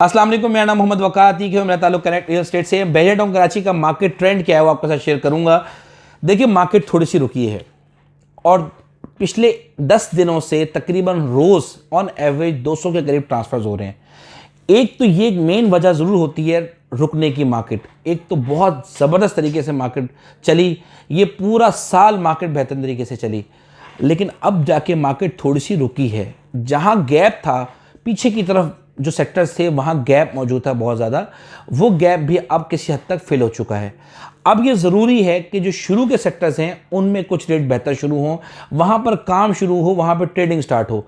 अस्सलाम वालेकुम, मेरा नाम मोहम्मद वकाती है। मेरा ताल्लुक कनेक्ट रियल एस्टेट से है। बहरिया टाउन कराची का मार्केट ट्रेंड क्या है वो आपके साथ शेयर करूंगा। देखिए, मार्केट थोड़ी सी रुकी है और पिछले 10 दिनों से तकरीबन रोज़ ऑन एवरेज 200 के करीब ट्रांसफर्स हो रहे हैं। एक तो ये मेन वजह ज़रूर होती है रुकने की मार्केट। एक तो बहुत ज़बरदस्त तरीके से मार्केट चली, ये पूरा साल मार्केट बेहतर तरीके से चली, लेकिन अब जाके मार्केट थोड़ी सी रुकी है। जहाँ गैप था पीछे की तरफ, जो सेक्टर्स थे वहाँ गैप मौजूद था बहुत ज़्यादा, वो गैप भी अब किसी हद तक फिल हो चुका है। अब ये ज़रूरी है कि जो शुरू के सेक्टर्स हैं उनमें कुछ रेट बेहतर शुरू हों, वहाँ पर काम शुरू हो, वहाँ पर ट्रेडिंग स्टार्ट हो।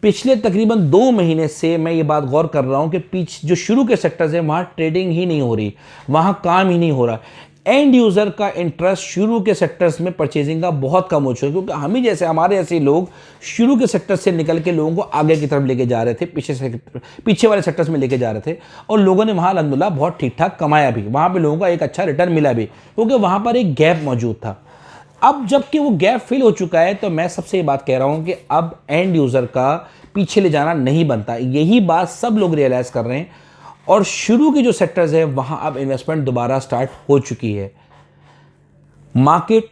पिछले तकरीबन 2 महीने से मैं ये बात गौर कर रहा हूँ कि जो शुरू के सेक्टर्स हैं वहाँ ट्रेडिंग ही नहीं हो रही, वहाँ काम ही नहीं हो रहा। एंड यूज़र का इंटरेस्ट शुरू के सेक्टर्स में परचेजिंग का बहुत कम हो चुका है, क्योंकि हम ही जैसे हमारे ऐसे लोग शुरू के सेक्टर से निकल के लोगों को आगे की तरफ लेके जा रहे थे, पीछे वाले सेक्टर्स में लेके जा रहे थे, और लोगों ने वहाँ अल्हम्दुलिल्लाह बहुत ठीक ठाक कमाया भी, वहाँ पे लोगों का एक अच्छा रिटर्न मिला भी, क्योंकि वहाँ पर एक गैप मौजूद था। अब जबकि वो गैप फिल हो चुका है, तो मैं सबसे ये बात कह रहा हूँ कि अब एंड यूज़र का पीछे ले जाना नहीं बनता। यही बात सब लोग रियलाइज़ कर रहे हैं, और शुरू के जो सेक्टर्स हैं वहाँ अब इन्वेस्टमेंट दोबारा स्टार्ट हो चुकी है। मार्केट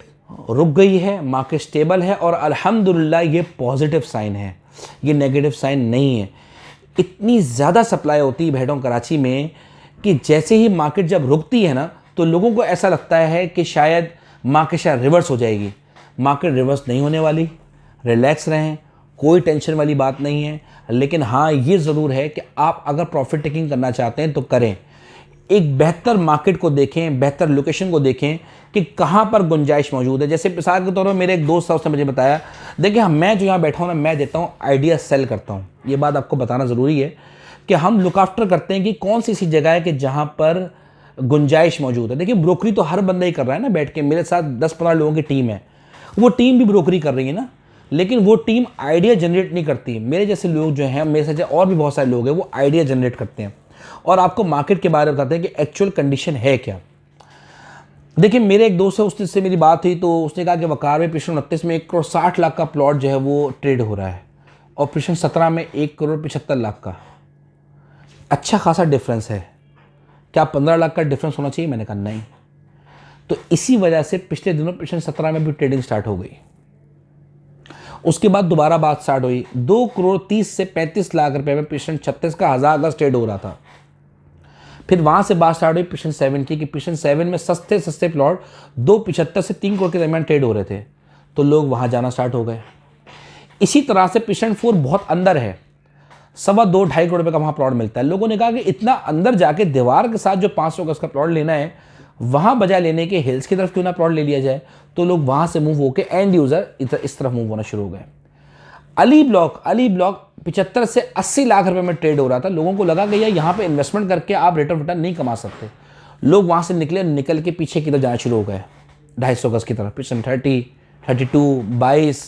रुक गई है, मार्केट स्टेबल है, और अल्हम्दुलिल्लाह ये पॉजिटिव साइन है, ये नेगेटिव साइन नहीं है। इतनी ज़्यादा सप्लाई होती है बहरिया कराची में कि जैसे ही मार्केट जब रुकती है ना, तो लोगों को ऐसा लगता है कि शायद मार्केट शायद रिवर्स हो जाएगी। मार्केट रिवर्स नहीं होने वाली, रिलैक्स रहें, कोई टेंशन वाली बात नहीं है। लेकिन हाँ, ये ज़रूर है कि आप अगर प्रॉफिट टेकिंग करना चाहते हैं तो करें। एक बेहतर मार्केट को देखें, बेहतर लोकेशन को देखें कि कहाँ पर गुंजाइश मौजूद है। जैसे मिसाल के तौर पर मेरे एक दोस्त था, उसने मुझे बताया, देखिए मैं जो यहाँ बैठा हूँ ना, मैं देता हूँ आइडिया सेल करता हूँ। ये बात आपको बताना ज़रूरी है कि हम लुक आफ्टर करते हैं कि कौन सी ऐसी जगह है कि जहाँ पर गुंजाइश मौजूद है। देखिए, ब्रोकरी तो हर बंदा ही कर रहा है ना, बैठ के। मेरे साथ 10-15 लोगों की टीम है, वो टीम भी ब्रोकरी कर रही है ना, लेकिन वो टीम आइडिया जनरेट नहीं करती। मेरे जैसे लोग जो हैं, मेरे से और भी बहुत सारे लोग हैं, वो आइडिया जनरेट करते हैं और आपको मार्केट के बारे में बताते हैं कि एक्चुअल कंडीशन है क्या। देखिए, मेरे एक दोस्त है, उससे मेरी बात हुई तो उसने कहा कि वकार में पिछले 29 में 1,60,00,000 का प्लॉट जो है वो ट्रेड हो रहा है, और पिछले 17 में 1,75,00,000 का। अच्छा खासा डिफरेंस है। क्या 15 लाख का डिफरेंस होना चाहिए? मैंने कहा नहीं। तो इसी वजह से पिछले दिनों पिछले 17 में भी ट्रेडिंग स्टार्ट हो गई। उसके बाद दोबारा बात स्टार्ट हुई, 2,30,00,000 से 35 लाख रुपए में पिछले 36 का 1000 अगस्त ट्रेड हो रहा था। फिर वहां से बात स्टार्ट हुई पिशन 7 की, कि पिशन 7 में सस्ते सस्ते प्लॉट 2,75 से 3 करोड़ के दरमियान ट्रेड हो रहे थे, तो लोग वहां जाना स्टार्ट हो गए। इसी तरह से पिशन 4 बहुत अंदर है, 2.25-2.5 करोड़ रुपए का वहां प्लॉट मिलता है। लोगों ने कहा कि इतना अंदर जाके दीवार के साथ जो 500 गज का प्लॉट लेना है, वहां बजाय लेने के हिल्स की तरफ क्यों ना प्लॉट ले लिया जाए। तो लोग वहां से मूव होकर एंड यूजर इस तरफ मूव होना शुरू हो गए। अली ब्लॉक 75 से 80 लाख रुपए में ट्रेड हो रहा था। लोगों को लगा कि यार यहाँ पे इन्वेस्टमेंट करके आप रेट ऑफ रिटर्न नहीं कमा सकते। लोग वहाँ से निकल के पीछे की तरफ जाना शुरू हो गए, 250 गज की तरफ, पिछन 30, 32, 22,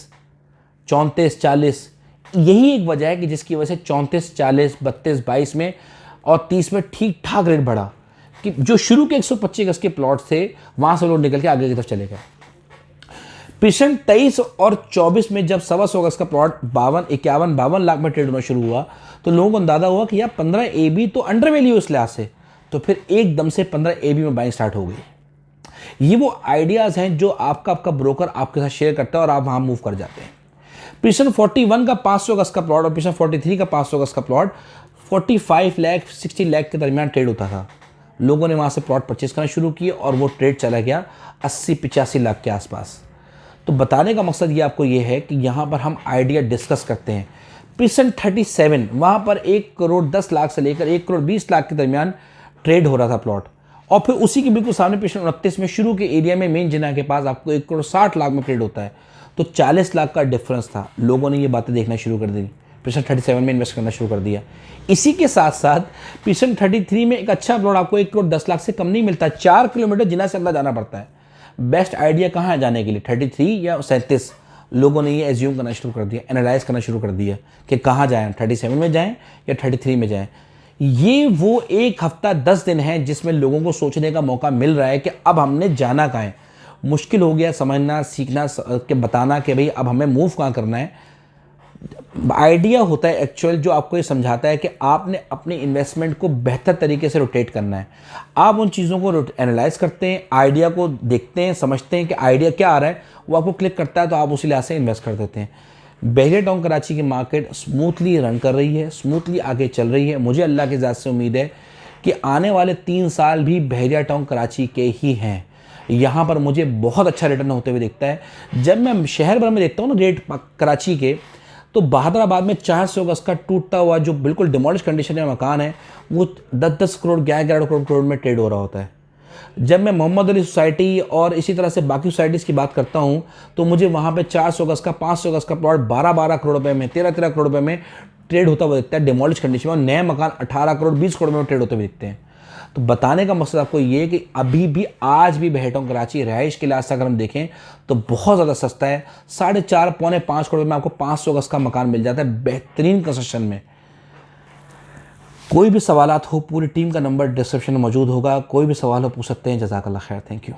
34, 40। यही एक वजह है कि जिसकी वजह से 34, 40, 32, 22 में और 30 में ठीक ठाक रेट बढ़ा, कि जो शुरू के 125 गज के प्लॉट थे वहाँ से लोग निकल के आगे की तरफ चले गए। पिछले 23 और 24 में जब 125 गज का प्लॉट 52 लाख में ट्रेड होना शुरू हुआ, तो लोगों को अंदाजा हुआ कि यार 15 AB तो अंडर वैल्यू इस लिहाज से। तो फिर एकदम से 15 AB में बाइंग स्टार्ट हो गई। ये वो आइडियाज़ हैं जो आपका ब्रोकर आपके साथ शेयर करता है और आप वहाँ मूव कर जाते हैं। पिछले 41 का 500 गज का प्लॉट और पिछले 43 का 500 गज का प्लॉट 45 लाख 60 लाख के दरमियान ट्रेड होता था। लोगों ने वहाँ से प्लॉट परचेज करना शुरू किए और वो ट्रेड चला गया 80-85 लाख के आसपास। तो बताने का मकसद ये आपको ये है कि यहाँ पर हम आइडिया डिस्कस करते हैं। पिसन 37 वहाँ पर 1,10,00,000 से लेकर 1,20,00,000 के दरमियान ट्रेड हो रहा था प्लॉट, और फिर उसी के बिल्कुल सामने पिछले 29 में शुरू के एरिया में मेन जिना के पास आपको 1,60,00,000 में ट्रेड होता है। तो 40 लाख का डिफरेंस था। लोगों ने ये बातें देखना शुरू कर दी, पिछले 37 में इन्वेस्ट करना शुरू कर दिया। इसी के साथ साथ पिछले 33 में एक अच्छा प्लॉट आपको 1,10,00,000 से कम नहीं मिलता, 4 किलोमीटर जिना से अंदर जाना पड़ता है। बेस्ट आइडिया कहाँ है जाने के लिए, 33 या 37? लोगों ने ये एज्यूम करना शुरू कर दिया, एनालाइज करना शुरू कर दिया कि कहाँ जाएं, 37 में जाएं या 33 में जाएं। ये वो 1 हफ्ता 10 दिन है जिसमें लोगों को सोचने का मौका मिल रहा है कि अब हमने जाना कहाँ है। मुश्किल हो गया समझना, सीखना, के बताना कि भाई अब हमें मूव कहाँ करना है। आइडिया होता है एक्चुअल जो आपको ये समझाता है कि आपने अपनी इन्वेस्टमेंट को बेहतर तरीके से रोटेट करना है। आप उन चीज़ों को एनालाइज करते हैं, आइडिया को देखते हैं, समझते हैं कि आइडिया क्या आ रहा है, वो आपको क्लिक करता है तो आप उसी लिहाज से इन्वेस्ट कर देते हैं। बहरिया टाउन कराची की मार्केट स्मूथली रन कर रही है, स्मूथली आगे चल रही है। मुझे अल्लाह की ज़ात से उम्मीद है कि आने वाले 3 साल भी बहरिया टाउन कराची के ही हैं। यहाँ पर मुझे बहुत अच्छा रिटर्न होते हुए दिखता है। जब मैं शहर भर में देखता हूँ ना रेट कराची के, तो बहादुराबाद में 400 गज का टूटता हुआ जो बिल्कुल डिमोलिश कंडीशन में मकान है वो 10-10 करोड़ 11-11 करोड़ में ट्रेड हो रहा होता है। जब मैं मोहम्मद अली सोसाइटी और इसी तरह से बाकी सोसाइटीज़ की बात करता हूँ तो मुझे वहाँ पे 400 गज का 500 गज का प्लॉट 12-12 करोड़ रुपए में 13-13 करोड़ रुपए में ट्रेड होता हुआ दिखता है डिमोलिश कंडीशन में, और नए मकान 18 करोड़ 20 करोड़ में ट्रेड होते हुए दिखते हैं। तो बताने का मकसद आपको ये है कि अभी भी आज भी बहरिया टाउन कराची रहाइश के लिहाज से अगर हम देखें तो बहुत ज़्यादा सस्ता है। 4.5 पौने 5 करोड़ में आपको 500 गज का मकान मिल जाता है बेहतरीन कंस्ट्रक्शन में। कोई भी सवालात हो पूरी टीम का नंबर डिस्क्रिप्शन में मौजूद होगा, कोई भी सवाल हो पूछ सकते हैं। जज़ाकल्लाह खैर, थैंक यू।